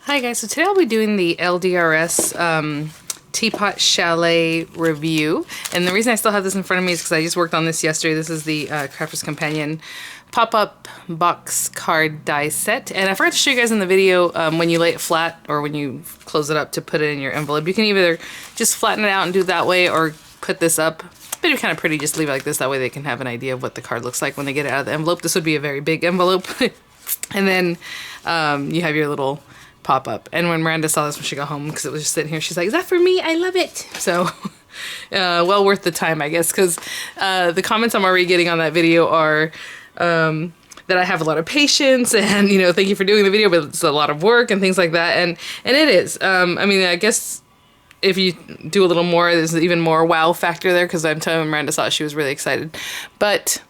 Hi guys, so today I'll be doing the LDRS Teapot Chalet review, and the reason I still have this in front of me is because I just worked on this yesterday. This is the Crafter's Companion pop-up box card die set, and I forgot to show you guys in the video when you lay it flat or when you close it up to put it in your envelope. You can either just flatten it out and do it that way or put this up. But it's kind of pretty, just leave it like this, that way they can have an idea of what the card looks like when they get it out of the envelope. This would be a very big envelope. And then you have your little pop-up. And when Miranda saw this when she got home, because it was just sitting here, she's like, is that for me? I love it. So well worth the time, I guess, because the comments I'm already getting on that video are that I have a lot of patience and, you know, thank you for doing the video, but it's a lot of work and things like that. And it is. I mean, I guess if you do a little more, there's even more wow factor there, because I'm telling Miranda saw it, she was really excited. But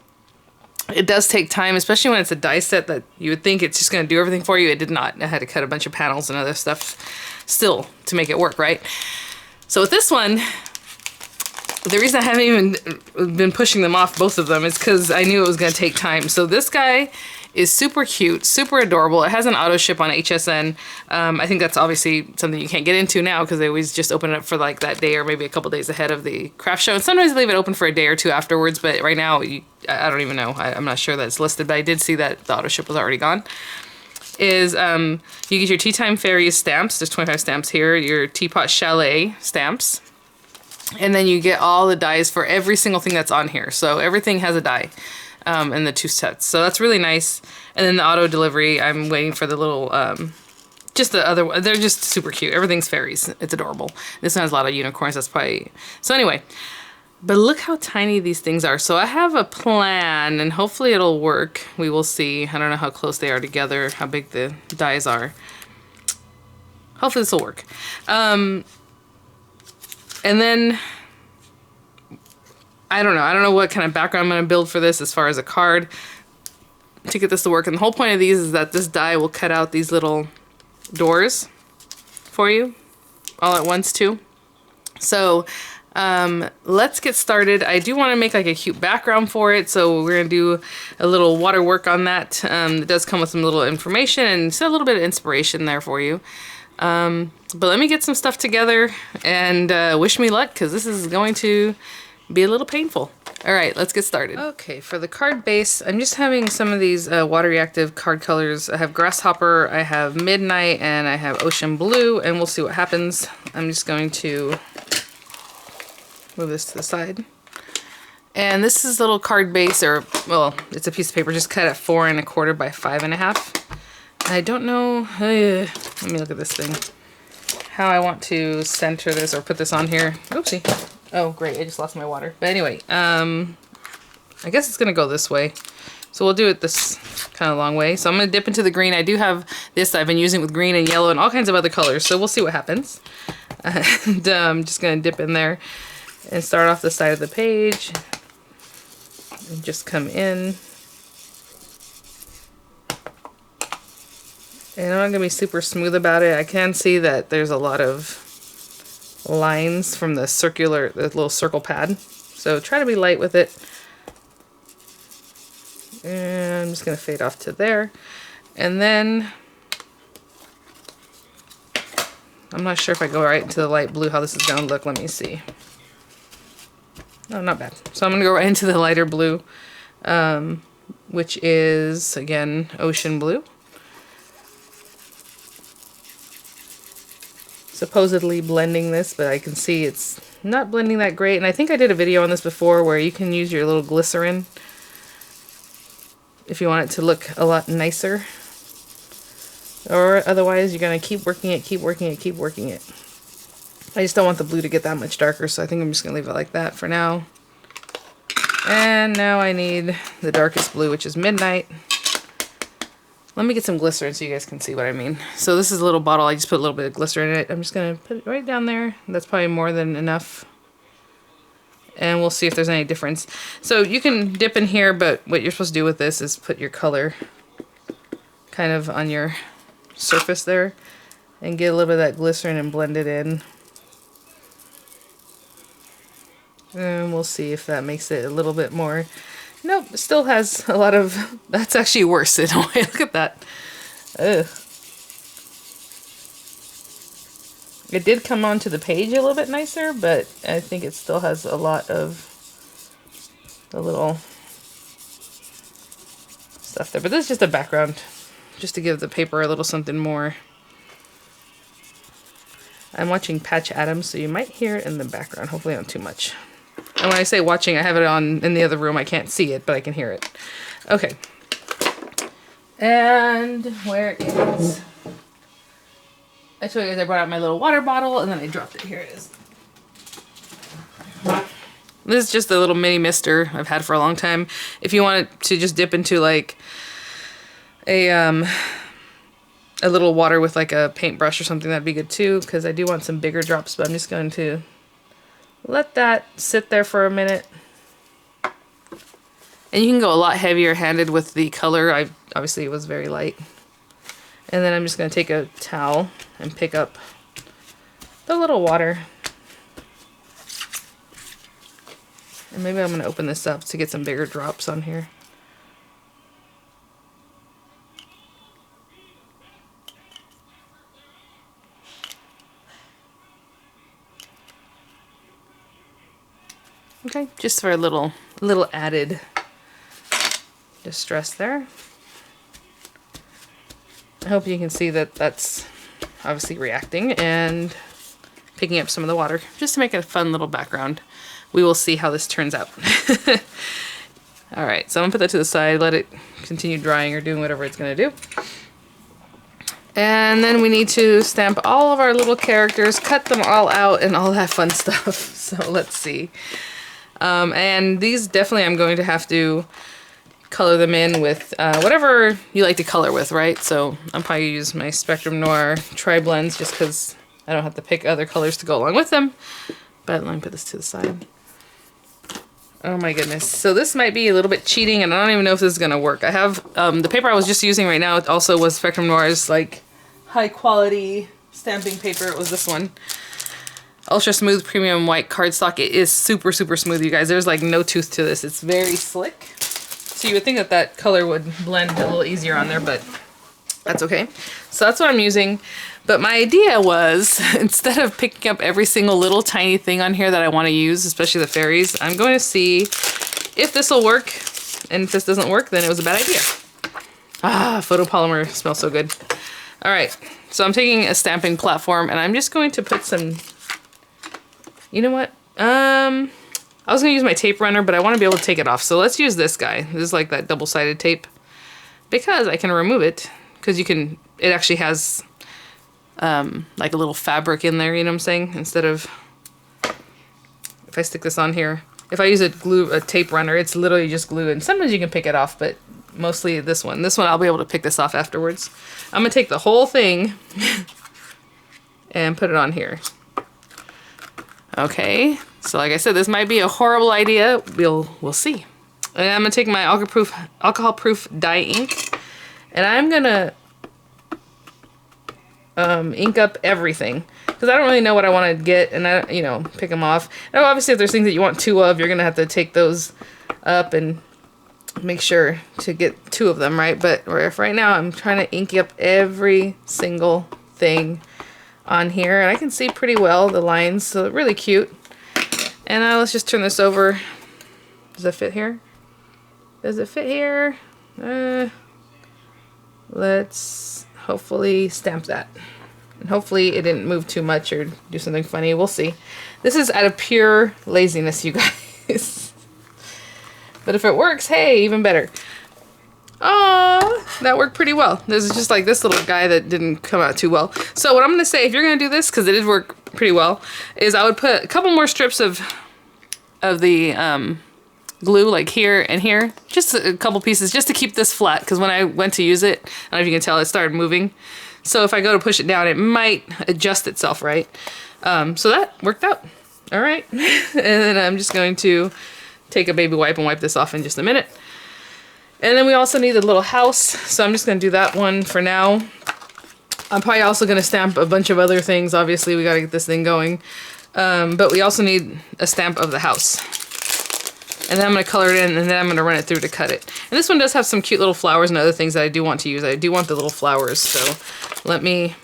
it does take time, especially when it's a die set that you would think it's just going to do everything for you. It did not. I had to cut a bunch of panels and other stuff still to make it work, right? So with this one, the reason I haven't even been pushing them off, both of them, is because I knew it was going to take time. So this guy is super cute, super adorable. It has an auto ship on HSN. I think that's obviously something you can't get into now because they always just open it up for like that day or maybe a couple days ahead of the craft show. And sometimes they leave it open for a day or two afterwards, but right now, I don't even know. I'm not sure that it's listed, but I did see that the auto ship was already gone. You get your Tea Time Fairies stamps. There's 25 stamps here. Your Teapot Chalet stamps. And then you get all the dies for every single thing that's on here. So everything has a die. In the two sets, so that's really nice. And then the auto delivery, I'm waiting for the little just the other one. They're just super cute. Everything's fairies. It's adorable. This one has a lot of unicorns. That's probably so. Anyway, but look how tiny these things are. So I have a plan, and hopefully it'll work. We will see. I don't know how close they are together, how big the dies are. Hopefully this will work. And then I don't know what kind of background I'm going to build for this as far as a card to get this to work. And the whole point of these is that this die will cut out these little doors for you all at once too. So let's get started. I do want to make like a cute background for it, so we're going to do a little water work on that. It does come with some little information and just a little bit of inspiration there for you. But let me get some stuff together and wish me luck, because this is going to be a little painful. All right, let's get started. Okay, for the card base, I'm just having some of these water reactive card colors. I have Grasshopper, I have Midnight, and I have Ocean Blue, and we'll see what happens. I'm just going to move this to the side. And this is a little card base, or, well, it's a piece of paper just cut at 4 1/4 by 5 1/2. I don't know, let me look at this thing, how I want to center this or put this on here. Oopsie. Oh, great, I just lost my water. But anyway, I guess it's going to go this way. So we'll do it this kind of long way. So I'm going to dip into the green. I do have this that I've been using with green and yellow and all kinds of other colors. So we'll see what happens. And I'm just going to dip in there and start off the side of the page. And just come in. And I'm not going to be super smooth about it. I can see that there's a lot of lines from the little circle pad. So try to be light with it. And I'm just going to fade off to there. And then, I'm not sure if I go right into the light blue how this is going to look. Let me see. Oh, not bad. So I'm going to go right into the lighter blue, which is, again, Ocean Blue. Supposedly blending this, but I can see it's not blending that great. And I think I did a video on this before where you can use your little glycerin if you want it to look a lot nicer. Or otherwise you're going to keep working it, keep working it, keep working it. I just don't want the blue to get that much darker, so I think I'm just going to leave it like that for now. And now I need the darkest blue, which is Midnight. Let me get some glycerin so you guys can see what I mean. So this is a little bottle. I just put a little bit of glycerin in it. I'm just going to put it right down there. That's probably more than enough. And we'll see if there's any difference. So you can dip in here, but what you're supposed to do with this is put your color kind of on your surface there and get a little bit of that glycerin and blend it in. And we'll see if that makes it a little bit more. Nope, it still has a lot of, that's actually worse in a way. Look at that. Ugh. It did come onto the page a little bit nicer, but I think it still has a lot of the little stuff there. But this is just a background, just to give the paper a little something more. I'm watching Patch Adams, so you might hear it in the background. Hopefully not too much. And when I say watching, I have it on in the other room. I can't see it, but I can hear it. Okay. And where is... I told you guys I brought out my little water bottle, and then I dropped it. Here it is. This is just a little mini mister I've had for a long time. If you want it to just dip into like a little water with like a paintbrush or something, that'd be good too, because I do want some bigger drops, but I'm just going to let that sit there for a minute. And you can go a lot heavier handed with the color. Obviously it was very light. And then I'm just going to take a towel and pick up the little water. And maybe I'm going to open this up to get some bigger drops on here. Okay, just for a little added distress there. I hope you can see that that's obviously reacting and picking up some of the water, just to make it a fun little background. We will see how this turns out. All right, so I'm gonna put that to the side, let it continue drying or doing whatever it's gonna do. And then we need to stamp all of our little characters, cut them all out, and all that fun stuff. So let's see. And these definitely I'm going to have to color them in with whatever you like to color with, right? So I'm probably gonna use my Spectrum Noir Tri-Blends just because I don't have to pick other colors to go along with them. But let me put this to the side. Oh my goodness. So this might be a little bit cheating, and I don't even know if this is gonna work. I have the paper I was just using right now, it also was Spectrum Noir's like high quality stamping paper. It was this one. Ultra Smooth Premium White Cardstock. It is super, super smooth, you guys. There's like no tooth to this. It's very slick. So you would think that that color would blend a little easier on there, but that's okay. So that's what I'm using. But my idea was, instead of picking up every single little tiny thing on here that I want to use, especially the fairies, I'm going to see if this will work. And if this doesn't work, then it was a bad idea. Ah, photopolymer smells so good. All right, so I'm taking a stamping platform, and I'm just going to put some, you know what? I was gonna use my tape runner, but I want to be able to take it off. So let's use this guy. This is like that double-sided tape, because I can remove it, because you can, it actually has like a little fabric in there, you know what I'm saying? Instead of, if I stick this on here, if I use a tape runner, it's literally just glue, and sometimes you can pick it off, but mostly this one. This one I'll be able to pick this off afterwards. I'm gonna take the whole thing and put it on here. Okay, so like I said, this might be a horrible idea. We'll see. And I'm gonna take my alcohol-proof dye ink, and I'm gonna ink up everything, because I don't really know what I want to get, and I, you know, pick them off. Now, obviously, if there's things that you want 2 of, you're gonna have to take those up and make sure to get 2 of them, right? But if right now I'm trying to ink up every single thing on here, and I can see pretty well the lines, so really cute. And let's just turn this over. Does it fit here? Does it fit here? Let's hopefully stamp that. And hopefully it didn't move too much or do something funny. We'll see. This is out of pure laziness, you guys. But if it works, hey, even better. Oh, that worked pretty well. There's just like this little guy that didn't come out too well. So what I'm going to say, if you're going to do this, because it did work pretty well, is I would put a couple more strips of the glue, like here and here. Just a couple pieces, just to keep this flat, because when I went to use it, I don't know if you can tell, it started moving. So if I go to push it down, it might adjust itself, right? So that worked out. All right. And then I'm just going to take a baby wipe and wipe this off in just a minute. And then we also need a little house, so I'm just going to do that one for now. I'm probably also going to stamp a bunch of other things. Obviously, we got to get this thing going. But we also need a stamp of the house. And then I'm going to color it in, and then I'm going to run it through to cut it. And this one does have some cute little flowers and other things that I do want to use. I do want the little flowers, so let me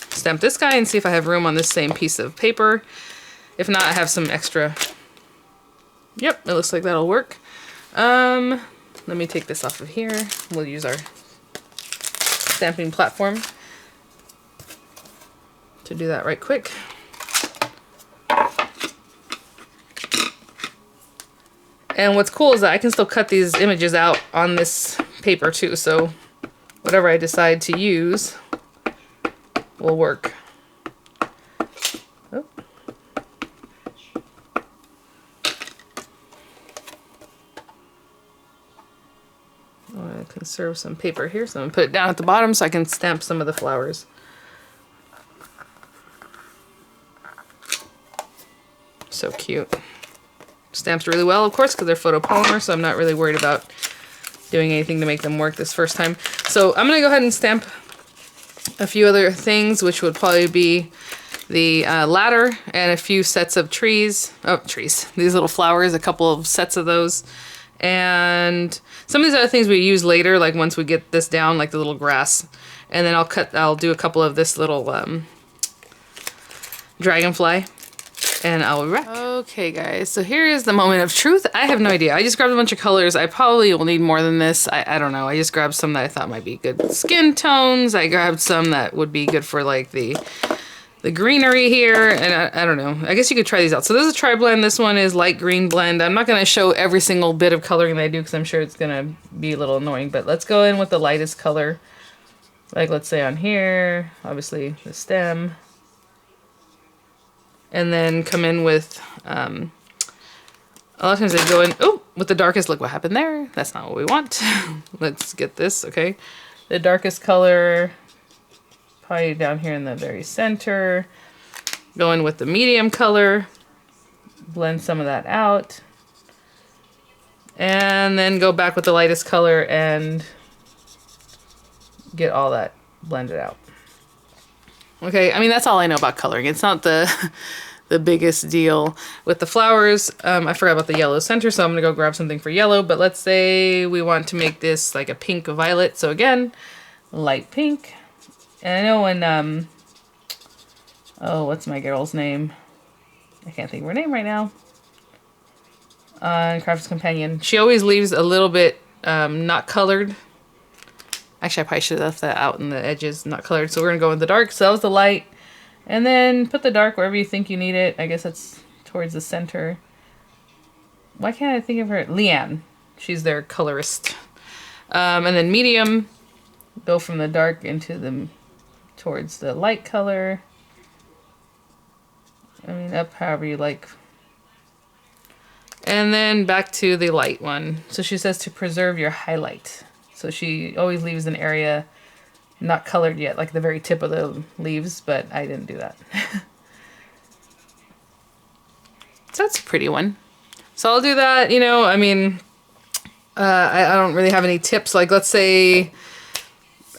stamp this guy and see if I have room on this same piece of paper. If not, I have some extra. Yep, it looks like that'll work. Let me take this off of here. We'll use our stamping platform to do that right quick. And what's cool is that I can still cut these images out on this paper too, so whatever I decide to use will work. Oh. I want to conserve some paper here, so I'm going to put it down at the bottom so I can stamp some of the flowers. So cute. Stamps really well, of course, because they're photopolymer, so I'm not really worried about doing anything to make them work this first time. So I'm going to go ahead and stamp a few other things, which would probably be the ladder and a few sets of trees. Oh, trees. These little flowers, a couple of sets of those. And some of these other things we use later, like once we get this down, like the little grass. And then I'll do a couple of this little dragonfly. And I'll be back. Okay guys, so here is the moment of truth. I have no idea. I just grabbed a bunch of colors. I probably will need more than this. I don't know. I just grabbed some that I thought might be good skin tones. I grabbed some that would be good for like the greenery here. And I don't know. I guess you could try these out. So this is a tri-blend. This one is light green blend. I'm not going to show every single bit of coloring that I do because I'm sure it's going to be a little annoying. But let's go in with the lightest color. Like let's say on here, obviously the stem. And then come in with, a lot of times I go in, oh, with the darkest, look what happened there. That's not what we want. Let's get this, okay. The darkest color, probably down here in the very center. Go in with the medium color, blend some of that out. And then go back with the lightest color and get all that blended out. Okay, I mean, that's all I know about coloring. It's not the biggest deal. With the flowers, I forgot about the yellow center, so I'm going to go grab something for yellow. But let's say we want to make this like a pink violet. So again, light pink. And I know when, oh, what's my girl's name? I can't think of her name right now. Crafter's Companion. She always leaves a little bit not colored. Actually, I probably should have left that out in the edges, not colored. So we're going to go with the dark. So that was the light. And then put the dark wherever you think you need it. I guess that's towards the center. Why can't I think of her? Leanne. She's their colorist. And then medium. Go from the dark into towards the light color. I mean, up however you like. And then back to the light one. So she says to preserve your highlight. So she always leaves an area not colored yet, like the very tip of the leaves, but I didn't do that. So that's a pretty one. So I'll do that, you know, I mean, I don't really have any tips. Like, let's say,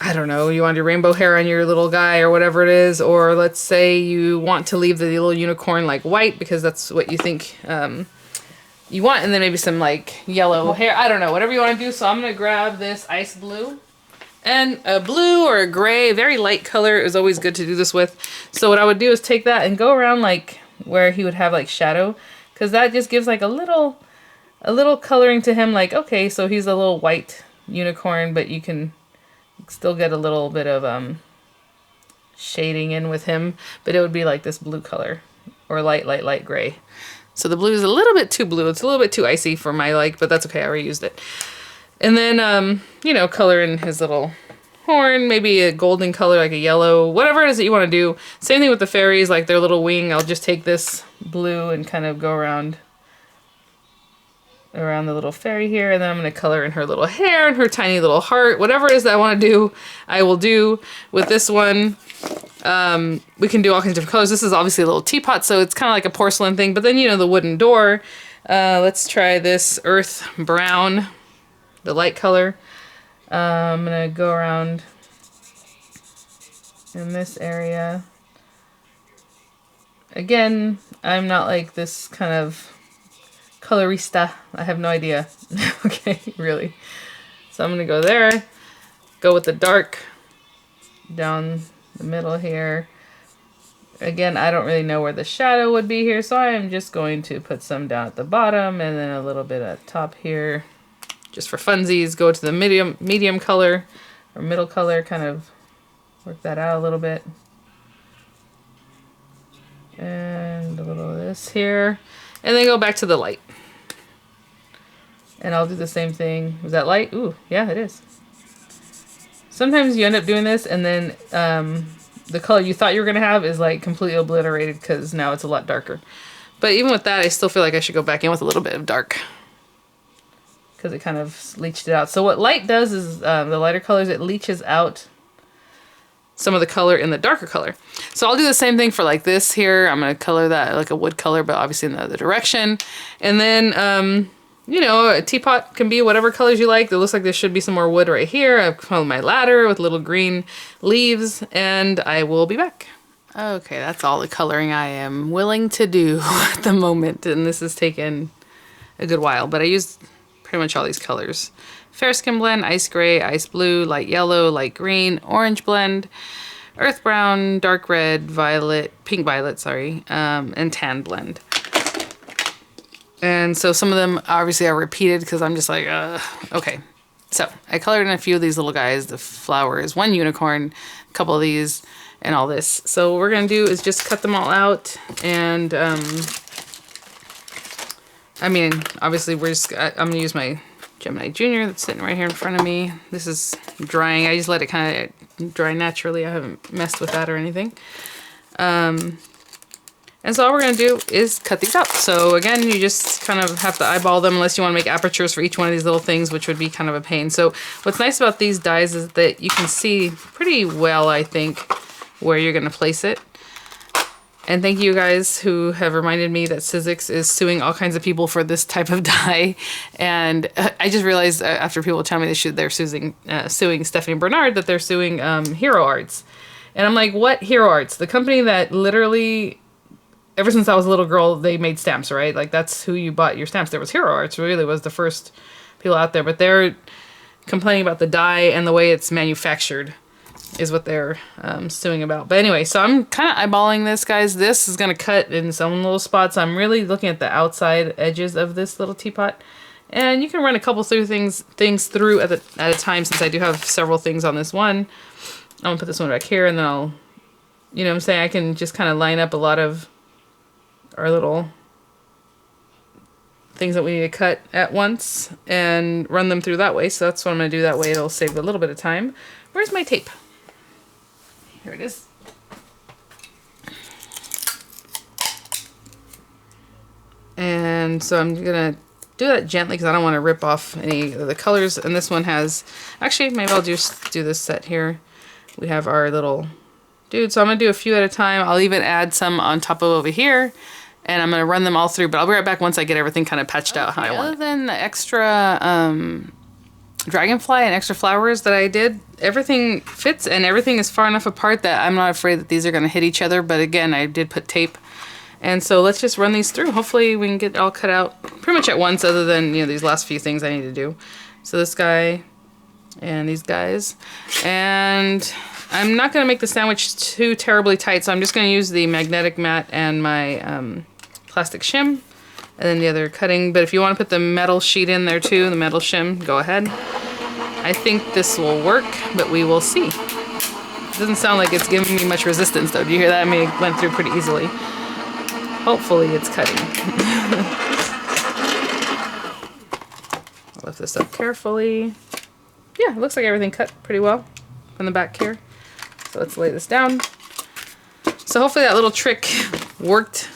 I don't know, you want your rainbow hair on your little guy or whatever it is, or let's say you want to leave the little unicorn like white because that's what you think you want, and then maybe some like yellow hair. I don't know, whatever you want to do. So I'm going to grab this ice blue. And a blue or a gray, very light color is always good to do this with. So what I would do is take that and go around like where he would have like shadow. Because that just gives like a little coloring to him. Like, okay, so he's a little white unicorn, but you can still get a little bit of shading in with him. But it would be like this blue color or light gray. So the blue is a little bit too blue. It's a little bit too icy for my like, but that's okay. I reused it. And then, you know, color in his little horn, maybe a golden color, like a yellow, whatever it is that you want to do. Same thing with the fairies, like their little wing. I'll just take this blue and kind of go around the little fairy here. And then I'm going to color in her little hair and her tiny little heart. Whatever it is that I want to do, I will do. With this one, we can do all kinds of different colors. This is obviously a little teapot, so it's kind of like a porcelain thing. But then, you know, the wooden door. Let's try this earth brown, the light color. I'm going to go around in this area. Again, I'm not like this kind of colorista. I have no idea. Okay, really. So I'm going to go there. Go with the dark down the middle here. Again, I don't really know where the shadow would be here, so I am just going to put some down at the bottom and then a little bit at the top here. Just for funsies, go to the medium color or middle color, kind of work that out a little bit. And a little of this here. And then go back to the light. And I'll do the same thing. Is that light? Ooh, yeah, it is. Sometimes you end up doing this and then the color you thought you were going to have is like completely obliterated because now it's a lot darker. But even with that, I still feel like I should go back in with a little bit of dark, because it kind of leached it out. So what light does is, the lighter colors, it leaches out some of the color in the darker color. So I'll do the same thing for like this here. I'm going to color that like a wood color, but obviously in the other direction. And then, you know, a teapot can be whatever colors you like. It looks like there should be some more wood right here. I've colored my ladder with little green leaves, and I will be back. Okay, that's all the coloring I am willing to do at the moment. And this has taken a good while, but I used pretty much all these colors. Fair skin blend, ice gray, ice blue, light yellow, light green, orange blend, earth brown, dark red, violet, pink violet, sorry, and tan blend. And so some of them obviously are repeated because I'm just like, okay. So I colored in a few of these little guys, the flowers, one unicorn, a couple of these, and all this. So what we're gonna do is just cut them all out, and I mean, obviously I'm gonna use my Gemini Junior that's sitting right here in front of me. This is drying. I just let it kind of dry naturally. I haven't messed with that or anything. And so all we're going to do is cut these out. So again, you just kind of have to eyeball them unless you want to make apertures for each one of these little things, which would be kind of a pain. So what's nice about these dies is that you can see pretty well, I think, where you're going to place it. And thank you guys who have reminded me that Sizzix is suing all kinds of people for this type of die. And I just realized after people tell me they're suing Stephanie Bernard, that they're suing Hero Arts. And I'm like, what Hero Arts? The company that literally, ever since I was a little girl, they made stamps, right? Like that's who you bought your stamps. There was Hero Arts, really was the first people out there. But they're complaining about the die and the way it's manufactured is what they're suing about. But anyway, so I'm kind of eyeballing this, guys. This is going to cut in some little spots. I'm really looking at the outside edges of this little teapot. And you can run a couple things through at a time, since I do have several things on this one. I'm going to put this one back here, and then I'll, you know what I'm saying, I can just kind of line up a lot of our little things that we need to cut at once and run them through that way. So that's what I'm going to do that way. It'll save a little bit of time. Where's my tape? Here it is. And so I'm gonna do that gently because I don't want to rip off any of the colors. And this one has, actually, maybe I'll just do this set here. We have our little dude. So I'm gonna do a few at a time. I'll even add some on top of over here, and I'm gonna run them all through. But I'll be right back once I get everything kind of patched out how I want. Other than the extra dragonfly and extra flowers that I did, everything fits and everything is far enough apart that I'm not afraid that these are going to hit each other. But again, I did put tape, and so let's just run these through. Hopefully we can get it all cut out pretty much at once, other than, you know, these last few things I need to do. So this guy and these guys, and I'm not going to make the sandwich too terribly tight, so I'm just going to use the magnetic mat and my plastic shim. And then the other cutting, but if you want to put the metal sheet in there too, the metal shim, go ahead. I think this will work, but we will see. It doesn't sound like it's giving me much resistance though. Do you hear that? I mean, it went through pretty easily. Hopefully it's cutting. I'll lift this up carefully. Yeah, it looks like everything cut pretty well from the back here. So let's lay this down. So hopefully that little trick worked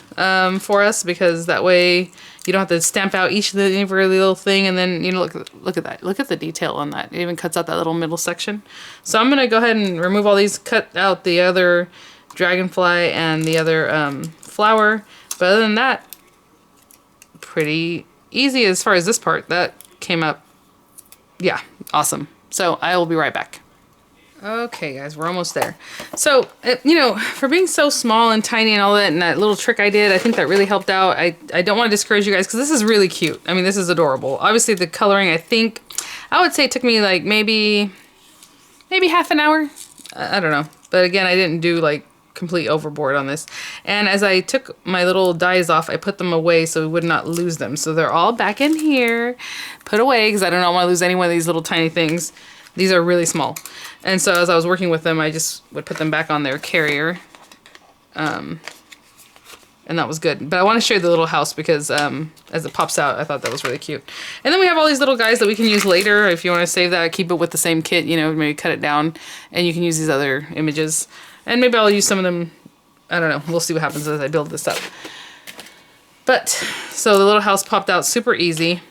for us, because that way you don't have to stamp out every little thing, and then, you know, look at that. Look at the detail on that. It even cuts out that little middle section. So I'm gonna go ahead and remove all these, cut out the other dragonfly and the other flower. But other than that, pretty easy as far as this part. That came up, yeah, awesome. So I will be right back. Okay guys, we're almost there. So, you know, for being so small and tiny and all that, and that little trick I did, I think that really helped out. I don't want to discourage you guys, because this is really cute. I mean, this is adorable. Obviously the coloring, I would say it took me like maybe half an hour. I don't know. But again, I didn't do like complete overboard on this. And as I took my little dies off, I put them away so we would not lose them. So they're all back in here, put away, because I do not want to lose any one of these little tiny things. These are really small. And so as I was working with them, I just would put them back on their carrier. And that was good. But I want to show you the little house because as it pops out, I thought that was really cute. And then we have all these little guys that we can use later. If you want to save that, keep it with the same kit, you know, maybe cut it down. And you can use these other images. And maybe I'll use some of them. I don't know. We'll see what happens as I build this up. But, so the little house popped out super easy.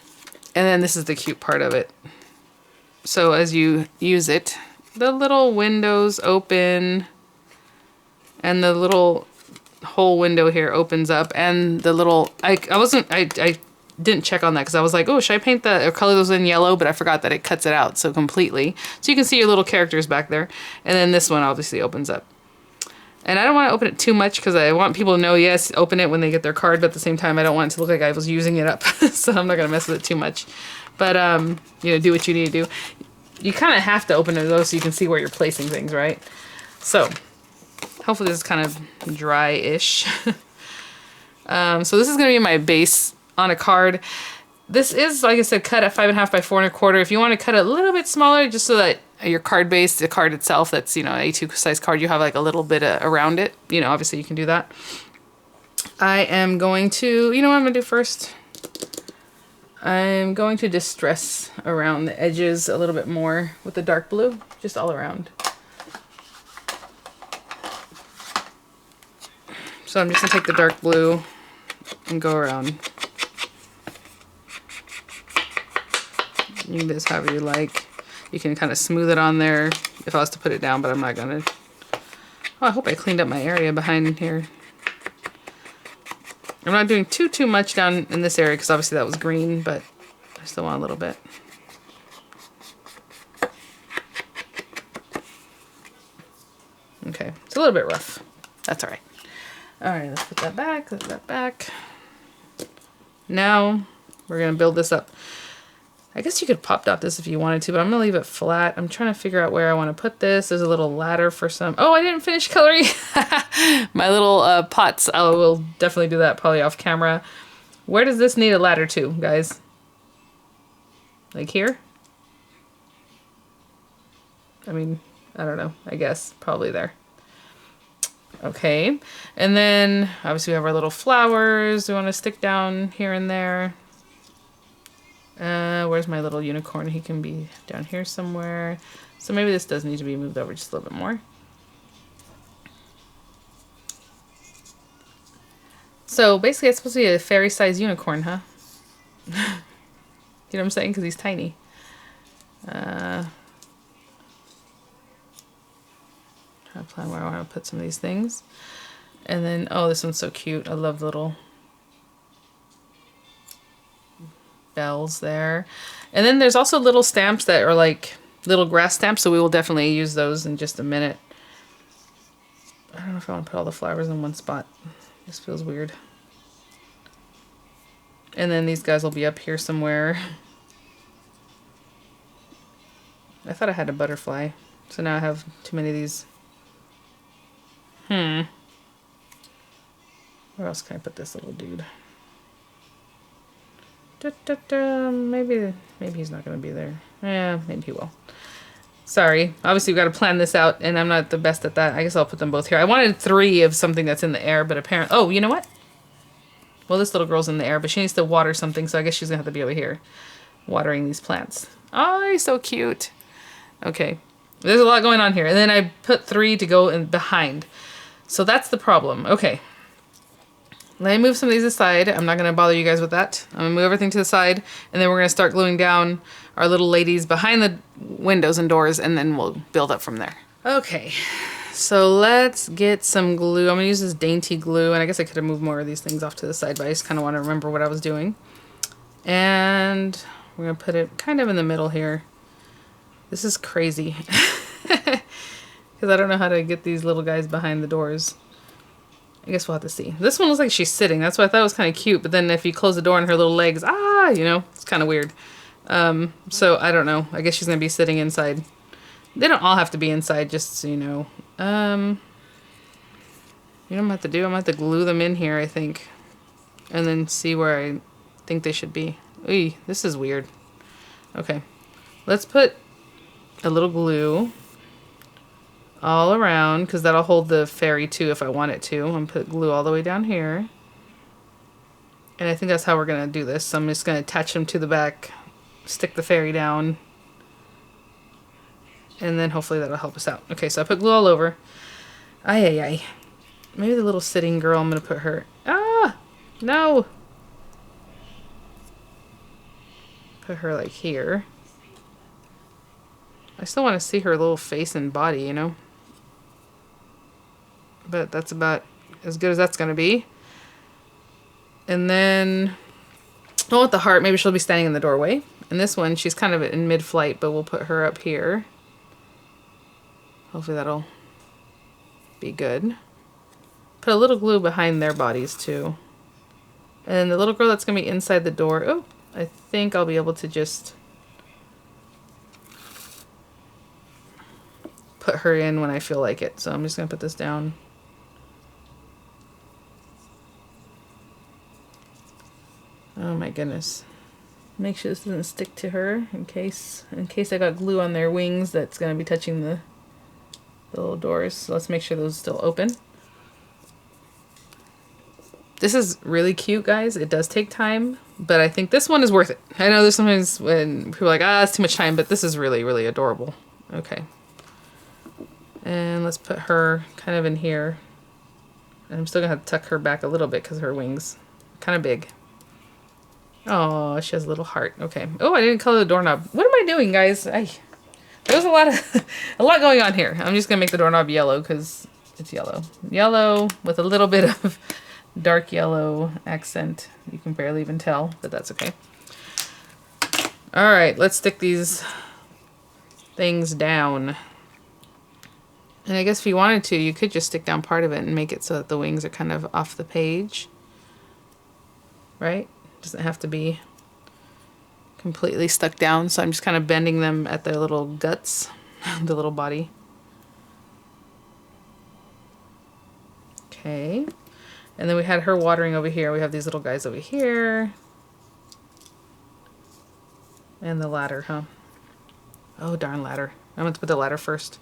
And then this is the cute part of it. So as you use it, the little windows open. And the little whole window here opens up, and the little I didn't check on that because I was like, oh, should I paint or color those in yellow, but I forgot that it cuts it out so completely, so you can see your little characters back there. And then this one obviously opens up, and I don't want to open it too much because I want people to know, yes, open it when they get their card, but at the same time I don't want it to look like I was using it up. So I'm not gonna mess with it too much, but you know, do what you need to do. You kind of have to open it though so you can see where you're placing things, right? So hopefully this is kind of dry-ish. So this is going to be my base on a card. This is, like I said, cut at 5.5 by 4.25. If you want to cut it a little bit smaller, just so that your card base, the card itself, that's, you know, an A2 size card, you have like a little bit around it. You know, obviously you can do that. I am going to, you know what I'm going to do first? I'm going to distress around the edges a little bit more with the dark blue, just all around. So I'm just going to take the dark blue and go around. You can do this however you like. You can kind of smooth it on there if I was to put it down, but I'm not going to. Oh, I hope I cleaned up my area behind here. I'm not doing too much down in this area because obviously that was green, but I still want a little bit. Okay, it's a little bit rough. That's all right. All right, let's put that back, put that back. Now we're gonna build this up. I guess you could pop dot this if you wanted to, but I'm gonna leave it flat. I'm trying to figure out where I want to put this. There's a little ladder for some. Oh, I didn't finish coloring my little pots. I will definitely do that probably off camera. Where does this need a ladder to, guys? Like here? I mean, I don't know. I guess probably there. Okay, and then obviously we have our little flowers we want to stick down here and there. Where's my little unicorn? He can be down here somewhere. So maybe this does need to be moved over just a little bit more. So basically it's supposed to be a fairy-sized unicorn, huh? You know what I'm saying? Because he's tiny. Trying to plan where I want to put some of these things. And then, oh, this one's so cute. I love the little bells there. And then there's also little stamps that are like little grass stamps, so we will definitely use those in just a minute. I don't know if I want to put all the flowers in one spot. This feels weird. And then these guys will be up here somewhere. I thought I had a butterfly, so now I have too many of these. Where else can I put this little dude? Maybe he's not going to be there. Yeah, maybe he will. Sorry. Obviously, we've got to plan this out, and I'm not the best at that. I guess I'll put them both here. I wanted 3 of something that's in the air, but apparently... Oh, you know what? Well, this little girl's in the air, but she needs to water something, so I guess she's going to have to be over here watering these plants. Oh, he's so cute. Okay. There's a lot going on here. And then I put 3 to go in behind. So that's the problem. Okay. Let me move some of these aside. I'm not going to bother you guys with that. I'm going to move everything to the side, and then we're going to start gluing down our little ladies behind the windows and doors, and then we'll build up from there. Okay, so let's get some glue. I'm going to use this dainty glue, and I guess I could have moved more of these things off to the side, but I just kind of want to remember what I was doing. And we're going to put it kind of in the middle here. This is crazy. Because I don't know how to get these little guys behind the doors. I guess we'll have to see. This one looks like she's sitting. That's what I thought was kind of cute. But then if you close the door on her little legs, you know, it's kind of weird. So I don't know. I guess she's going to be sitting inside. They don't all have to be inside, just so you know. You know what I'm going to have to do? I'm going to have to glue them in here, I think. And then see where I think they should be. Ooh, this is weird. Okay. Let's put a little glue all around, because that'll hold the fairy too if I want it to. I'm going to put glue all the way down here. And I think that's how we're going to do this. So I'm just going to attach them to the back, stick the fairy down, and then hopefully that'll help us out. Okay, so I put glue all over. Ay, ay, ay. Maybe the little sitting girl, I'm going to put her... Ah! No! Put her like here. I still want to see her little face and body, you know? But that's about as good as that's going to be. And then... I want the heart. Maybe she'll be standing in the doorway. And this one, she's kind of in mid-flight, but we'll put her up here. Hopefully that'll be good. Put a little glue behind their bodies too. And the little girl that's going to be inside the door. Oh, I think I'll be able to just put her in when I feel like it. So I'm just going to put this down. Oh my goodness. Make sure this doesn't stick to her in case I got glue on their wings that's going to be touching the little doors. So let's make sure those are still open. This is really cute, guys. It does take time, but I think this one is worth it. I know there's sometimes when people are like, ah, it's too much time, but this is really, really adorable. Okay. And let's put her kind of in here. And I'm still going to have to tuck her back a little bit because her wings are kind of big. Oh, she has a little heart. Okay. Oh, I didn't color the doorknob. What am I doing, guys? There's a lot going on here. I'm just going to make the doorknob yellow because it's yellow. Yellow with a little bit of dark yellow accent. You can barely even tell, but that's okay. All right, let's stick these things down. And I guess if you wanted to, you could just stick down part of it and make it so that the wings are kind of off the page. Right? Doesn't have to be completely stuck down, so I'm just kind of bending them at their little guts, the little body. Okay. And then we had her watering over here. We have these little guys over here. And the ladder, huh? Oh, darn ladder. I'm going to put the ladder first.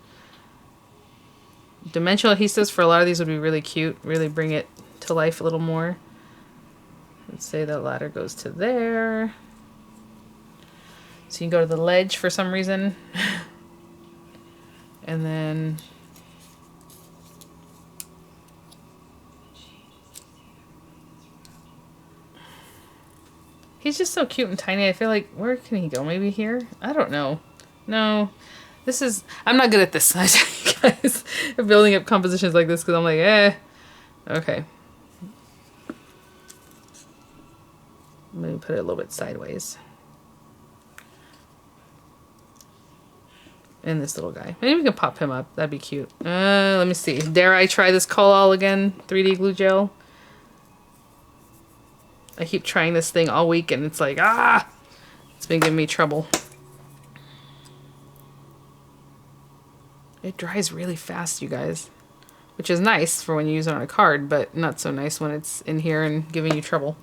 Dimensional adhesives for a lot of these would be really cute. Really bring it to life a little more. Let's say the ladder goes to there. So you can go to the ledge for some reason. And then... He's just so cute and tiny. I feel like, where can he go? Maybe here? I don't know. No. This is... I'm not good at this, guys. Building up compositions like this because I'm like, eh. Okay. Let me put it a little bit sideways. And this little guy. Maybe we can pop him up. That'd be cute. Let me see. Dare I try this Collall again? 3D glue gel. I keep trying this thing all week and it's like, ah! It's been giving me trouble. It dries really fast, you guys. Which is nice for when you use it on a card, but not so nice when it's in here and giving you trouble.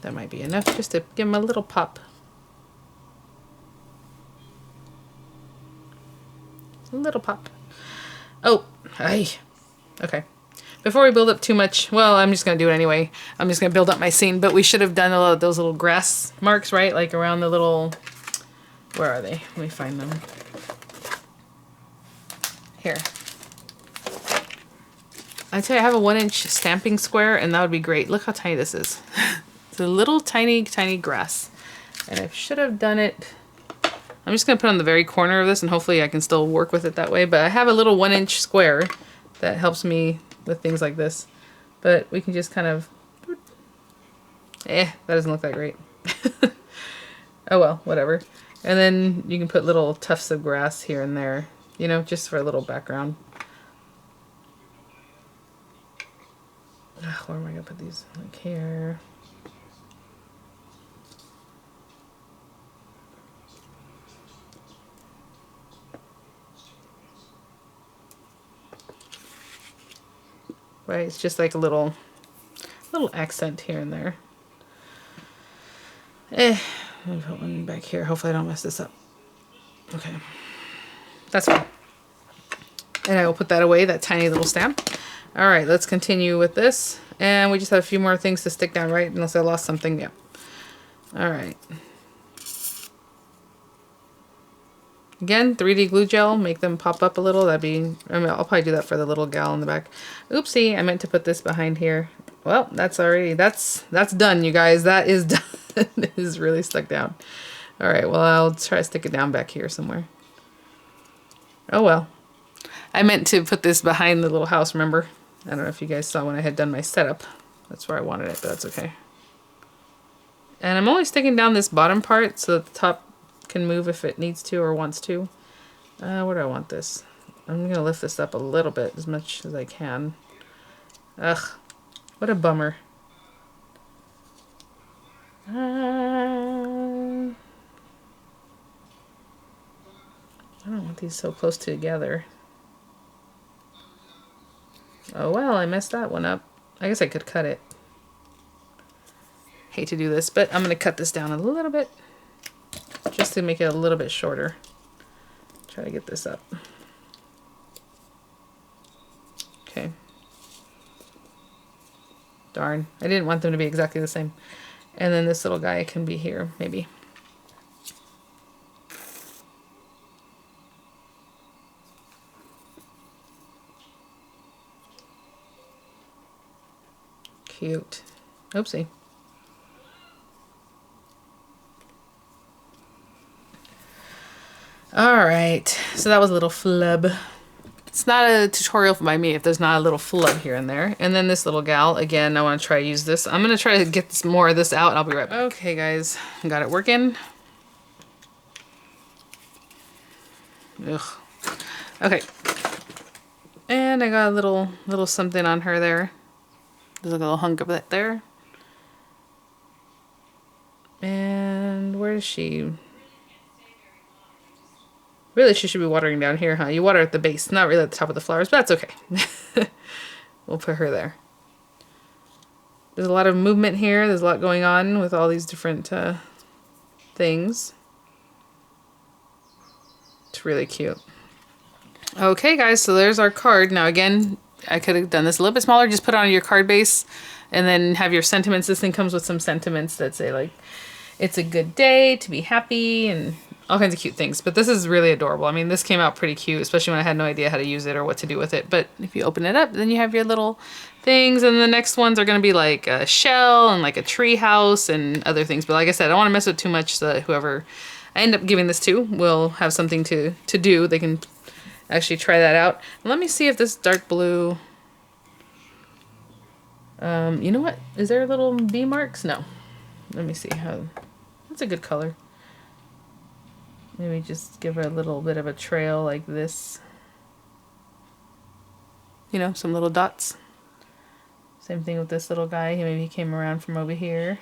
That might be enough just to give him a little pop. A little pop. Oh, ay. Okay. Before we build up too much, well, I'm just going to do it anyway. I'm just going to build up my scene, but we should have done a lot of those little grass marks, right? Like around the little... Where are they? Let me find them. Here. I tell you, I have a 1-inch stamping square, and that would be great. Look how tiny this is. It's a little tiny, tiny grass. And I should have done it... I'm just going to put on the very corner of this, and hopefully I can still work with it that way. But I have a little 1-inch square that helps me with things like this. But we can just kind of... that doesn't look that great. Oh well, whatever. And then you can put little tufts of grass here and there, you know, just for a little background. Ugh, where am I going to put these? Like here. right? It's just like a little accent here and there. Let me put one back here. Hopefully I don't mess this up. Okay, that's fine. And I will put that away, that tiny little stamp. All right, let's continue with this. And we just have a few more things to stick down, right? Unless I lost something. Yeah. All right. Again, 3D glue gel, make them pop up a little. That'd be, I mean, I'll probably do that for the little gal in the back. Oopsie, I meant to put this behind here. Well, that's already, that's done, you guys. That is done. It is really stuck down. All right, well, I'll try to stick it down back here somewhere. Oh, well. I meant to put this behind the little house, remember? I don't know if you guys saw when I had done my setup. That's where I wanted it, but that's okay. And I'm only sticking down this bottom part so that the top can move if it needs to or wants to. Where do I want this? I'm going to lift this up a little bit, as much as I can. Ugh, what a bummer. I don't want these so close together. Oh well, I messed that one up. I guess I could cut it. Hate to do this, but I'm going to cut this down a little bit. Just to make it a little bit shorter. Try to get this up. Okay. Darn. I didn't want them to be exactly the same. And then this little guy can be here, maybe. Cute. Oopsie. Alright, so that was a little flub. It's not a tutorial by me if there's not a little flub here and there. And then this little gal, again, I want to try to use this. I'm going to try to get this, more of this out and I'll be right back. Okay guys, got it working. Ugh. Okay. And I got a little something on her there. There's a little hunk of it there. And where is she? Really, she should be watering down here, huh? You water at the base, not really at the top of the flowers, but that's okay. We'll put her there. There's a lot of movement here. There's a lot going on with all these different things. It's really cute. Okay, guys, so there's our card. Now, again, I could have done this a little bit smaller. Just put it on your card base and then have your sentiments. This thing comes with some sentiments that say, like, it's a good day to be happy and all kinds of cute things. But this is really adorable. I mean, this came out pretty cute, especially when I had no idea how to use it or what to do with it. But if you open it up, then you have your little things. And the next ones are going to be like a shell and like a tree house and other things. But like I said, I don't want to mess with too much so that whoever I end up giving this to will have something to do. They can actually try that out. And let me see if this dark blue... you know what? Is there little bee marks? No. Let me see how... That's a good color. Maybe just give her a little bit of a trail like this. You know, some little dots. Same thing with this little guy. Maybe he came around from over here.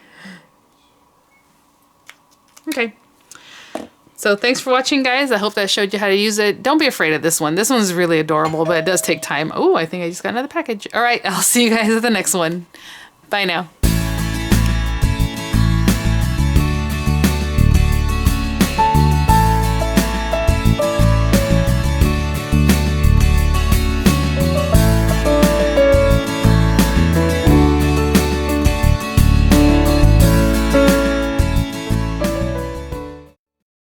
Okay. So thanks for watching, guys. I hope that showed you how to use it. Don't be afraid of this one. This one's really adorable, but it does take time. Oh, I think I just got another package. All right, I'll see you guys at the next one. Bye now.